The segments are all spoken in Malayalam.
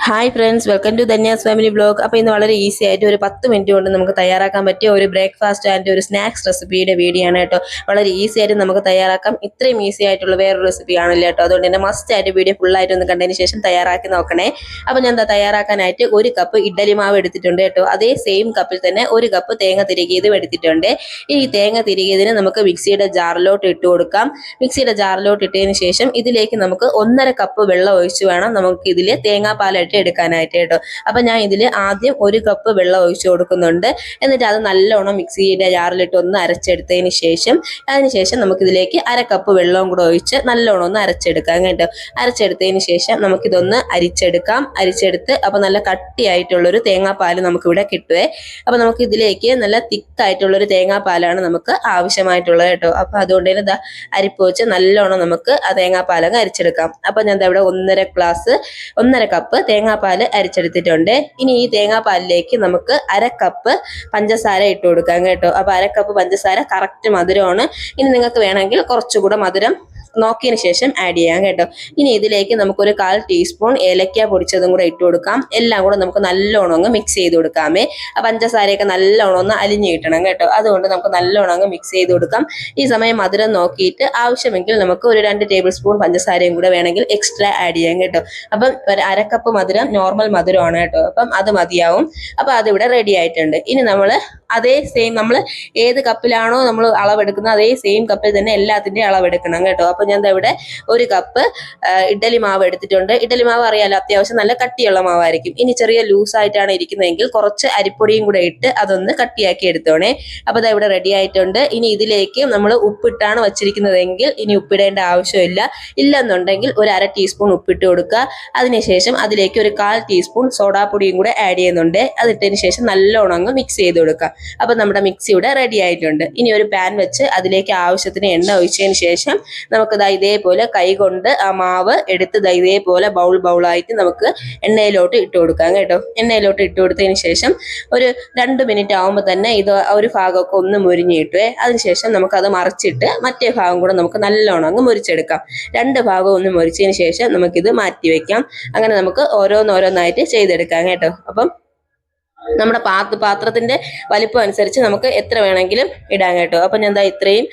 Hi friends, welcome to Dhanya's family vlog. അപ്പോൾ ഇന്ന് വളരെ ഈസി ആയിട്ട് ഒരു 10 മിനിറ്റ് കൊണ്ട് നമുക്ക് തയ്യാറാക്കാൻ പറ്റിയ ഒരു ബ്രേക്ക്ഫാസ്റ്റ് ആൻഡ് ഒരു സ്നാക്സ് റെസിപ്പിയുടെ വീഡിയോ ആണ് കേട്ടോ. വളരെ ഈസി ആയിട്ട് നമുക്ക് തയ്യാറാക്കാം. ഇത്രയും ഈസി ആയിട്ടുള്ള വേറൊരു റെസിപ്പി ആണല്ലോ കേട്ടോ. അതുകൊണ്ട് തന്നെ മസ്റ്റ് ആയിട്ട് വീഡിയോ ഫുള്ളായിട്ട് ഒന്ന് കണ്ടതിന് ശേഷം തയ്യാറാക്കി നോക്കണേ. അപ്പോൾ ഞാൻ തയ്യാറാക്കാനായിട്ട് 1 കപ്പ് ഇഡ്ഡലി മാവ് എടുത്തിട്ടുണ്ട് കേട്ടോ. അതേ സെയിം കപ്പിൽ തന്നെ 1 കപ്പ് തേങ്ങ തിരികിയതും എടുത്തിട്ടുണ്ട്. ഈ തേങ്ങ തിരികിയതിന് നമുക്ക് മിക്സിയുടെ ജാറിലോട്ട് ഇട്ട് കൊടുക്കാം. മിക്സിയുടെ ജാറിലോട്ട് ഇട്ടതിന് ശേഷം ഇതിലേക്ക് നമുക്ക് 1.5 കപ്പ് വെള്ളം ഒഴിച്ച് വേണം നമുക്ക് ഇതിൽ തേങ്ങാപ്പാൽ എടുക്കാനായിട്ട് കേട്ടോ. അപ്പൊ ഞാൻ ഇതിൽ ആദ്യം 1 കപ്പ് വെള്ളം ഒഴിച്ചു കൊടുക്കുന്നുണ്ട്. എന്നിട്ട് അത് നല്ലോണം മിക്സിയുടെ ജാറിലിട്ട് ഒന്ന് അരച്ചെടുത്തതിന് ശേഷം നമുക്ക് ഇതിലേക്ക് 1/2 കപ്പ് വെള്ളവും കൂടെ ഒഴിച്ച് നല്ലോണം ഒന്ന് അരച്ചെടുക്കാം കേട്ടോ. അരച്ചെടുത്തതിന് ശേഷം നമുക്കിതൊന്ന് അരിച്ചെടുക്കാം. അരിച്ചെടുത്ത് അപ്പൊ നല്ല കട്ടിയായിട്ടുള്ളൊരു തേങ്ങാപ്പാൽ നമുക്കിവിടെ കിട്ടുവേ. അപ്പൊ നമുക്ക് ഇതിലേക്ക് നല്ല തിക്കായിട്ടുള്ളൊരു തേങ്ങാപ്പാലാണ് നമുക്ക് ആവശ്യമായിട്ടുള്ളത് കേട്ടോ. അപ്പൊ അതുകൊണ്ട് തന്നെ അരിപ്പ് വെച്ച് നല്ലോണം നമുക്ക് ആ തേങ്ങാപ്പാലങ്ങ് അരിച്ചെടുക്കാം. അപ്പൊ ഞാൻ ഇവിടെ 1.5 കപ്പ് തേങ്ങാപ്പാൽ അരിച്ചെടുത്തിട്ടുണ്ട്. ഇനി ഈ തേങ്ങാപ്പാലിലേക്ക് നമുക്ക് 1/2 കപ്പ് പഞ്ചസാര ഇട്ട് കൊടുക്കാം കേട്ടോ. അപ്പൊ 1/2 കപ്പ് പഞ്ചസാര കറക്റ്റ് മധുരമാണ്. ഇനി നിങ്ങൾക്ക് വേണമെങ്കിൽ കുറച്ചുകൂടെ മധുരം നോക്കിയതിന് ശേഷം ആഡ് ചെയ്യാം കേട്ടോ. ഇനി ഇതിലേക്ക് നമുക്കൊരു 1/4 ടീസ്പൂൺ ഏലക്ക പൊടിച്ചതും കൂടെ ഇട്ട് കൊടുക്കാം. എല്ലാം കൂടെ നമുക്ക് നല്ലോണം അങ്ങ് മിക്സ് ചെയ്ത് കൊടുക്കാമേ. ആ പഞ്ചസാരയൊക്കെ നല്ലോണം ഒന്ന് അലിഞ്ഞു കിട്ടണം കേട്ടോ. അതുകൊണ്ട് നമുക്ക് നല്ലോണം അങ്ങ് മിക്സ് ചെയ്ത് കൊടുക്കാം. ഈ സമയം മധുരം നോക്കിയിട്ട് ആവശ്യമെങ്കിൽ നമുക്ക് ഒരു 2 ടേബിൾ സ്പൂൺ പഞ്ചസാരയും കൂടെ വേണമെങ്കിൽ എക്സ്ട്രാ ആഡ് ചെയ്യാം കേട്ടോ. അപ്പം 1/2 കപ്പ് മധുരം നോർമൽ മധുരമാണ് കേട്ടോ. അപ്പം അത് മതിയാവും. അപ്പൊ അതിവിടെ റെഡി ആയിട്ടുണ്ട്. ഇനി അതേ സെയിം നമ്മൾ ഏത് കപ്പിലാണോ നമ്മൾ അളവെടുക്കുന്നത് അതേ സെയിം കപ്പിൽ തന്നെ എല്ലാത്തിൻ്റെയും അളവെടുക്കണം കേട്ടോ. അപ്പൊ ഞാൻ ഇവിടെ 1 കപ്പ് ഇഡ്ഡലി മാവ് എടുത്തിട്ടുണ്ട്. ഇഡ്ഡലി മാവ് അറിയാലോ, അത്യാവശ്യം നല്ല കട്ടിയുള്ള മാവായിരിക്കും. ഇനി ചെറിയ ലൂസായിട്ടാണ് ഇരിക്കുന്നതെങ്കിൽ കുറച്ച് അരിപ്പൊടിയും കൂടെ ഇട്ട് അതൊന്ന് കട്ടിയാക്കി എടുത്തോണേ. അപ്പൊ അത് ഇവിടെ റെഡി ആയിട്ടുണ്ട്. ഇനി ഇതിലേക്ക് നമ്മൾ ഉപ്പിട്ടാണ് വച്ചിരിക്കുന്നതെങ്കിൽ ഇനി ഉപ്പിടേണ്ട ആവശ്യമില്ല. ഇല്ലെന്നുണ്ടെങ്കിൽ ഒരു 1/2 ടീസ്പൂൺ ഉപ്പിട്ട് കൊടുക്കുക. അതിനുശേഷം അതിലേക്ക് ഒരു 1/4 ടീസ്പൂൺ സോഡാപ്പൊടിയും കൂടെ ആഡ് ചെയ്യുന്നുണ്ട്. അതിട്ടതിന് ശേഷം നല്ലോണം അങ്ങ് മിക്സ് ചെയ്ത് കൊടുക്കുക. അപ്പൊ നമ്മുടെ മിക്സി ഇവിടെ റെഡി ആയിട്ടുണ്ട്. ഇനി ഒരു പാൻ വെച്ച് അതിലേക്ക് ആവശ്യത്തിന് എണ്ണ ഒഴിച്ചതിന് ശേഷം നമുക്ക് ഇതേപോലെ കൈ കൊണ്ട് ആ മാവ് എടുത്ത് ഇതേപോലെ ബൗളായിട്ട് നമുക്ക് എണ്ണയിലോട്ട് ഇട്ട് കൊടുക്കാം കേട്ടോ. എണ്ണയിലോട്ട് ഇട്ട് കൊടുത്തതിന് ശേഷം ഒരു 2 മിനിറ്റ് ആവുമ്പോൾ തന്നെ ഇത് ഒരു ഭാഗമൊക്കെ ഒന്ന് മുരിഞ്ഞ് കിട്ടുവേ. അതിനുശേഷം നമുക്കത് മറിച്ചിട്ട് മറ്റേ ഭാഗം കൂടെ നമുക്ക് നല്ലോണം അങ്ങ് മുരിച്ചെടുക്കാം. 2 ഭാഗവും ഒന്ന് മുരിച്ചതിന് ശേഷം നമുക്കിത് മാറ്റി വെക്കാം. അങ്ങനെ നമുക്ക് ഓരോന്നോരോന്നായിട്ട് ചെയ്തെടുക്കാം കേട്ടോ. അപ്പം നമ്മുടെ പാത്രത്തിന്റെ വലിപ്പം അനുസരിച്ച് നമുക്ക് എത്ര വേണമെങ്കിലും ഇടാൻ കേട്ടോ. അപ്പൊ ഞാൻ ഇത്രയും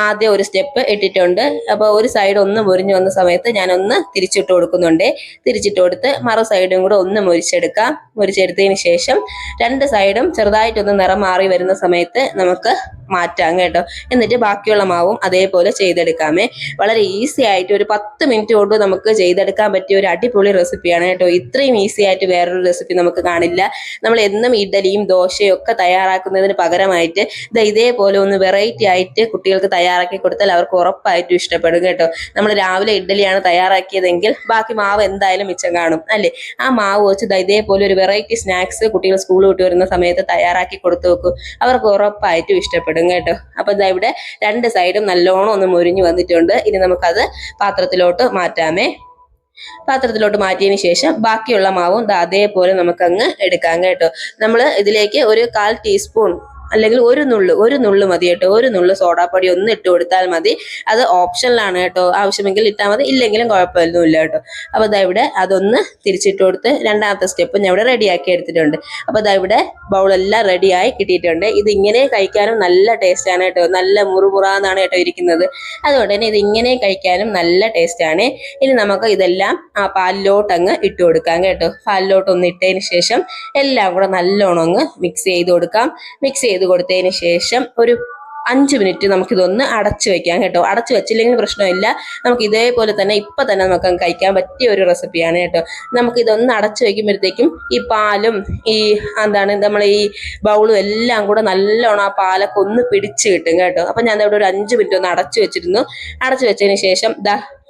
ആദ്യം ഒരു സ്റ്റെപ്പ് ഇട്ടിട്ടുണ്ട്. അപ്പൊ ഒരു സൈഡ് ഒന്ന് മുരിഞ്ഞു വന്ന സമയത്ത് ഞാനൊന്ന് തിരിച്ചിട്ട് കൊടുക്കുന്നുണ്ട്. തിരിച്ചിട്ട് കൊടുത്ത് മറു സൈഡും കൂടെ ഒന്ന് മുരിച്ചെടുക്കാം. മുരിച്ചെടുത്തതിന് ശേഷം 2 സൈഡും ചെറുതായിട്ടൊന്ന് നിറം മാറി വരുന്ന സമയത്ത് നമുക്ക് മാറ്റാം കേട്ടോ. എന്നിട്ട് ബാക്കിയുള്ള മാവും അതേപോലെ ചെയ്തെടുക്കാമേ. വളരെ ഈസി ആയിട്ട് ഒരു 10 മിനിറ്റ് കൊണ്ട് നമുക്ക് ചെയ്തെടുക്കാൻ പറ്റിയ ഒരു അടിപൊളി റെസിപ്പിയാണ് കേട്ടോ. ഇത്രയും ഈസി ആയിട്ട് വേറൊരു റെസിപ്പി നമുക്ക് കാണില്ല. നമ്മൾ എന്നും ഇഡ്ഡലിയും ദോശയും ഒക്കെ തയ്യാറാക്കുന്നതിന് പകരമായിട്ട് ഇതേപോലെ ഒന്ന് വെറൈറ്റി ആയിട്ട് കുട്ടികൾക്ക് തയ്യാറാക്കി കൊടുത്താൽ അവർക്ക് ഉറപ്പായിട്ടും ഇഷ്ടപ്പെടും കേട്ടോ. നമ്മൾ രാവിലെ ഇഡ്ഡലിയാണ് തയ്യാറാക്കിയതെങ്കിൽ ബാക്കി മാവ് എന്തായാലും മിച്ചം കാണും അല്ലേ. ആ മാവ് വെച്ച് ഇതേപോലെ ഒരു വെറൈറ്റി സ്നാക്സ് കുട്ടികൾ സ്കൂൾ വിട്ട് വരുന്ന സമയത്ത് തയ്യാറാക്കി കൊടുത്തു നോക്കും. അവർക്ക് ഉറപ്പായിട്ടും ഇഷ്ടപ്പെടും കേട്ടോ. അപ്പൊ ഇവിടെ 2 സൈഡും നല്ലോണം ഒന്ന് മുരിഞ്ഞു വന്നിട്ടുണ്ട്. ഇനി നമുക്കത് പാത്രത്തിലോട്ട് മാറ്റാമേ. പാത്രത്തിലോട്ട് മാറ്റിയതിന് ശേഷം ബാക്കിയുള്ള മാവും അതേപോലെ നമുക്കങ്ങ് എടുക്കാം കേട്ടോ. നമ്മൾ ഇതിലേക്ക് ഒരു 1/4 ടീസ്പൂൺ അല്ലെങ്കിൽ ഒരു നുള്ളു മതി കേട്ടോ. ഒരു നുള്ളു സോഡാപ്പൊടി ഒന്ന് ഇട്ട് കൊടുത്താൽ മതി. അത് ഓപ്ഷനിലാണ് കേട്ടോ. ആവശ്യമെങ്കിൽ ഇട്ടാൽ മതി, ഇല്ലെങ്കിലും കുഴപ്പമൊന്നുമില്ല കേട്ടോ. അപ്പൊ ഇവിടെ അതൊന്ന് തിരിച്ചിട്ട് കൊടുത്ത് രണ്ടാമത്തെ സ്റ്റെപ്പ് ഞാൻ ഇവിടെ റെഡിയാക്കി എടുത്തിട്ടുണ്ട്. അപ്പൊ ഇവിടെ ബൗളെല്ലാം റെഡിയായി കിട്ടിയിട്ടുണ്ട്. ഇത് ഇങ്ങനെ കഴിക്കാനും നല്ല ടേസ്റ്റ് ആണ് കേട്ടോ. നല്ല മുറുമുറാന്നാണ് കേട്ടോ ഇരിക്കുന്നത്. അതുകൊണ്ട് തന്നെ ഇത് ഇങ്ങനെ കഴിക്കാനും നല്ല ടേസ്റ്റ് ആണ്. ഇനി നമുക്ക് ഇതെല്ലാം ആ പാലിലോട്ട് അങ്ങ് ഇട്ട് കൊടുക്കാം കേട്ടോ. പാലിലോട്ട് ഒന്ന് ഇട്ടതിന് ശേഷം എല്ലാം കൂടെ നല്ലോണം അങ്ങ് മിക്സ് ചെയ്ത് കൊടുക്കാം. മിക്സ് ചെയ്ത് കൊടുത്തതിന് ശേഷം ഒരു 5 മിനിറ്റ് നമുക്കിതൊന്ന് അടച്ചു വെക്കാം കേട്ടോ. അടച്ചു വെച്ചില്ലെങ്കിൽ പ്രശ്നമില്ല. നമുക്ക് ഇതേപോലെ തന്നെ ഇപ്പൊ തന്നെ നമുക്ക് കഴിക്കാൻ പറ്റിയ ഒരു റെസിപ്പിയാണ് കേട്ടോ. നമുക്ക് ഇതൊന്ന് അടച്ചു വെക്കുമ്പോഴത്തേക്കും ഈ പാലും ഈ നമ്മൾ ഈ ബൗളും എല്ലാം കൂടെ നല്ലോണം ആ പാലൊക്കെ ഒന്ന് പിടിച്ച് കിട്ടും കേട്ടോ. അപ്പൊ ഞാൻ ഇവിടെ ഒരു 5 മിനിറ്റ് ഒന്ന് അടച്ചു വെച്ചിരുന്നു. അടച്ചു വെച്ചതിന് ശേഷം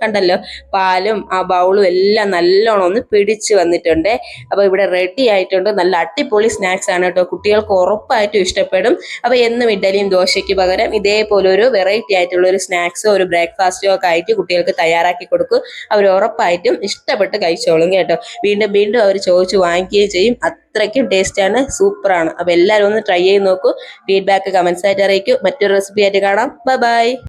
കണ്ടല്ലോ, പാലും ആ ബൗളും എല്ലാം നല്ലോണം ഒന്ന് പിടിച്ച് വന്നിട്ടുണ്ട്. അപ്പൊ ഇവിടെ റെഡി ആയിട്ടുണ്ട്. നല്ല അടിപൊളി സ്നാക്സ് ആണ് കേട്ടോ. കുട്ടികൾക്ക് ഉറപ്പായിട്ടും ഇഷ്ടപ്പെടും. അപ്പൊ എന്നും ഇഡ്ഡലിയും ദോശയ്ക്ക് പകരം ഇതേപോലെ ഒരു വെറൈറ്റി ആയിട്ടുള്ള ഒരു സ്നാക്സോ ഒരു ബ്രേക്ക്ഫാസ്റ്റോ ഒക്കെ ആയിട്ട് കുട്ടികൾക്ക് തയ്യാറാക്കി കൊടുക്കും. അവർ ഉറപ്പായിട്ടും ഇഷ്ടപ്പെട്ട് കഴിച്ചോളും കേട്ടോ. വീണ്ടും വീണ്ടും അവർ ചോദിച്ചു വാങ്ങിക്കുകയും ചെയ്യും. അത്രയ്ക്കും ടേസ്റ്റ് ആണ്, സൂപ്പറാണ്. അപ്പൊ എല്ലാവരും ഒന്ന് ട്രൈ ചെയ്ത് നോക്കൂ. ഫീഡ്ബാക്ക് കമന്റ്സ് ആയിട്ട് അറിയിക്കൂ. മറ്റൊരു റെസിപ്പി ആയിട്ട് കാണാം. ബൈ.